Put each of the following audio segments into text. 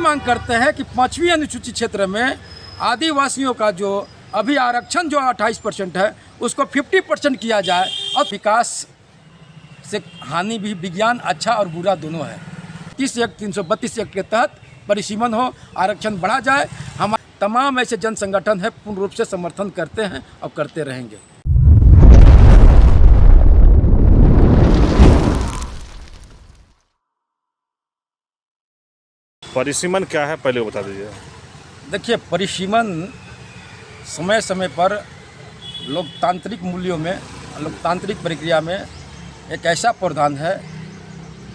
मांग करते हैं कि 5वीं अनुसूचित क्षेत्र में आदिवासियों का जो अभी आरक्षण जो 28% है उसको 50% किया जाए और विकास से हानि भी विज्ञान अच्छा और बुरा दोनों है। 30 एक्ट 332 एक्ट के तहत परिसीमन हो, आरक्षण बढ़ा जाए। हमारे तमाम ऐसे जन संगठन है पूर्ण रूप से समर्थन करते हैं और करते रहेंगे। परिसीमन क्या है पहले बता दीजिए। देखिए, परिसीमन समय समय पर लोकतांत्रिक मूल्यों में, लोकतांत्रिक प्रक्रिया में एक ऐसा प्रावधान है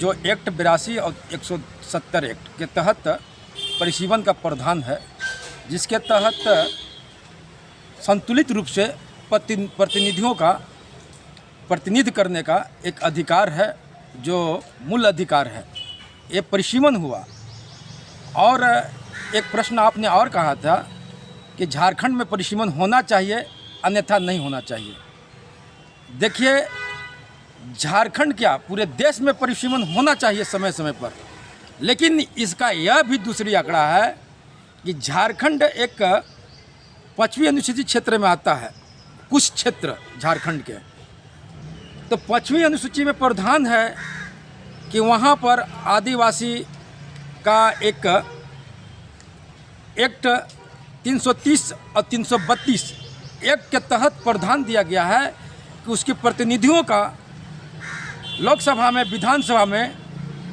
जो एक्ट 82 और 170 एक्ट के तहत परिसीमन का प्रावधान है, जिसके तहत संतुलित रूप से प्रतिनिधियों का प्रतिनिधित्व करने का एक अधिकार है जो मूल अधिकार है। ये परिसीमन हुआ। और एक प्रश्न आपने और कहा था कि झारखंड में परिसीमन होना चाहिए अन्यथा नहीं होना चाहिए। देखिए, झारखंड क्या पूरे देश में परिसीमन होना चाहिए समय समय पर, लेकिन इसका यह भी दूसरी आंकड़ा है कि झारखंड एक 5वीं अनुसूचित क्षेत्र में आता है। कुछ क्षेत्र झारखंड के तो 5वीं अनुसूची में प्रावधान है कि वहाँ पर आदिवासी का एक एक्ट 330 और 332 एक्ट के तहत प्रावधान दिया गया है कि उसके प्रतिनिधियों का लोकसभा में, विधानसभा में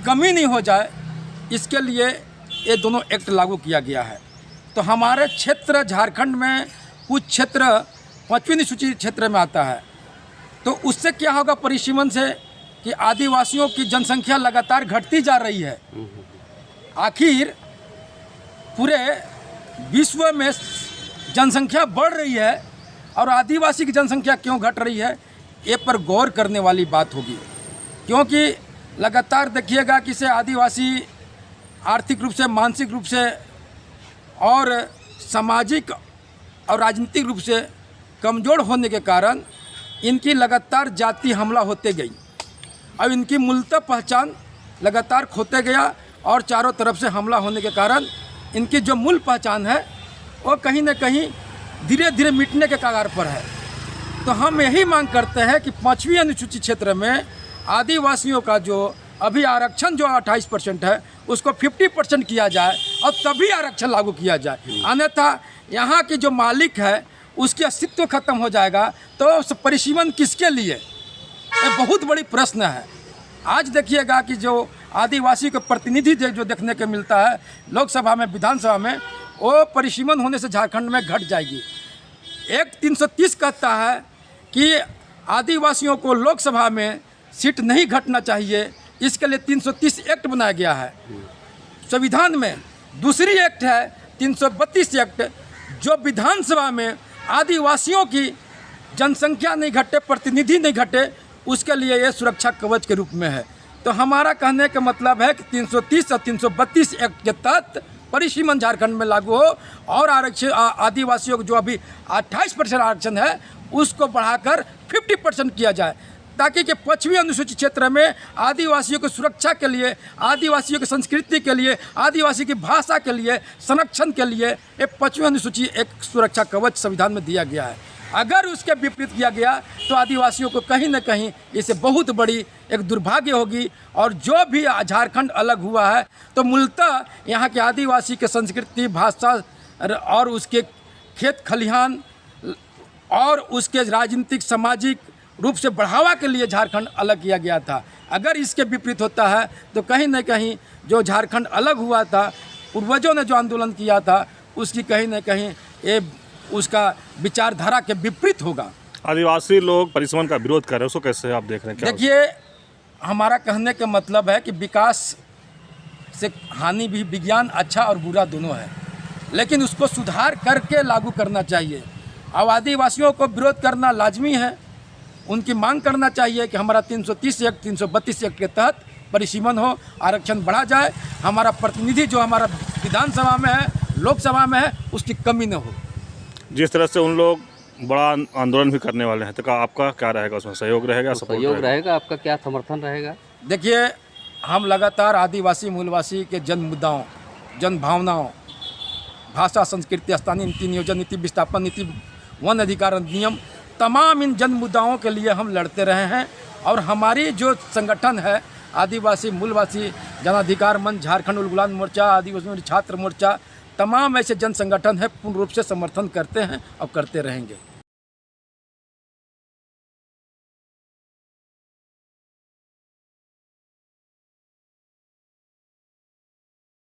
कमी नहीं हो जाए, इसके लिए ये दोनों एक्ट लागू किया गया है। तो हमारे क्षेत्र झारखंड में कुछ क्षेत्र 5वीं अनुसूचित क्षेत्र में आता है। तो उससे क्या होगा परिसीमन से कि आदिवासियों की जनसंख्या लगातार घटती जा रही है। आखिर पूरे विश्व में जनसंख्या बढ़ रही है और आदिवासी की जनसंख्या क्यों घट रही है, ये पर गौर करने वाली बात होगी। क्योंकि लगातार देखिएगा कि से आदिवासी आर्थिक रूप से, मानसिक रूप से और सामाजिक और राजनीतिक रूप से कमज़ोर होने के कारण इनकी लगातार जाति हमला होते गई और इनकी मूलतः पहचान लगातार खोते गया और चारों तरफ से हमला होने के कारण इनकी जो मूल पहचान है वो कहीं न कहीं धीरे धीरे मिटने के कगार पर है। तो हम यही मांग करते हैं कि 5वीं अनुसूचित क्षेत्र में आदिवासियों का जो अभी आरक्षण जो 28% है उसको 50% किया जाए और तभी आरक्षण लागू किया जाए। अन्यथा यहाँ की जो मालिक है उसकी अस्तित्व खत्म हो जाएगा। तो परिसीमन किसके लिए, ये बहुत बड़ी प्रश्न है। आज देखिएगा कि जो आदिवासी को प्रतिनिधि जो देखने को मिलता है लोकसभा में, विधानसभा में, वो परिसीमन होने से झारखंड में घट जाएगी। एक्ट 330 कहता है कि आदिवासियों को लोकसभा में सीट नहीं घटना चाहिए, इसके लिए 330 एक्ट बनाया गया है संविधान में। दूसरी एक्ट है 332 एक्ट, जो विधानसभा में आदिवासियों की जनसंख्या नहीं घटे, प्रतिनिधि नहीं घटे, उसके लिए ये सुरक्षा कवच के रूप में है। तो हमारा कहने का मतलब है कि 330 और 332 एक्ट के तहत परिसीमन झारखंड में लागू हो और आरक्षण आदिवासियों को जो अभी 28% आरक्षण है उसको बढ़ाकर 50% किया जाए, ताकि कि 5वीं अनुसूचित क्षेत्र में आदिवासियों की सुरक्षा के लिए, आदिवासियों की संस्कृति के लिए, आदिवासी की भाषा के लिए, संरक्षण के लिए एक 5वीं अनुसूची एक सुरक्षा कवच संविधान में दिया गया है। अगर उसके विपरीत किया गया तो आदिवासियों को कहीं न कहीं इससे बहुत बड़ी एक दुर्भाग्य होगी। और जो भी झारखंड अलग हुआ है तो मूलतः यहाँ के आदिवासी के संस्कृति, भाषा और उसके खेत खलिहान और उसके राजनीतिक, सामाजिक रूप से बढ़ावा के लिए झारखंड अलग किया गया था। अगर इसके विपरीत होता है तो कहीं न कहीं जो झारखंड अलग हुआ था, पूर्वजों ने जो आंदोलन किया था, उसकी कहीं न कहीं ये उसका विचारधारा के विपरीत होगा। आदिवासी लोग परिसीमन का विरोध कर रहे हैं, उसको कैसे आप देख रहे हैं? देखिए, हमारा कहने का मतलब है कि विकास से हानि भी विज्ञान अच्छा और बुरा दोनों है, लेकिन उसको सुधार करके लागू करना चाहिए। अब आदिवासियों को विरोध करना लाजमी है, उनकी मांग करना चाहिए कि हमारा 330 एक्ट 332 एक्ट के तहत परिसीमन हो, आरक्षण बढ़ा जाए, हमारा प्रतिनिधि जो हमारा विधानसभा में है, लोकसभा में है, उसकी कमी न हो। जिस तरह से उन लोग बड़ा आंदोलन भी करने वाले हैं, तो आपका क्या रहेगा उसमें? सहयोग रहेगा, सपोर्ट रहेगा? आपका क्या समर्थन रहेगा? देखिए, हम लगातार आदिवासी मूलवासी के जन मुद्दाओं जन भावनाओं, भाषा, संस्कृति, स्थानीय नीति, नियोजन नीति, विस्थापन नीति, वन अधिकार अधिनियम, तमाम इन जन मुद्दाओं के लिए हम लड़ते रहे हैं। और हमारी जो संगठन है आदिवासी मूलवासी जन अधिकार मंच, झारखंड उलगुलान मोर्चा, आदिवासी छात्र मोर्चा, तमाम ऐसे जन संगठन है पूर्ण रूप से समर्थन करते हैं और करते रहेंगे।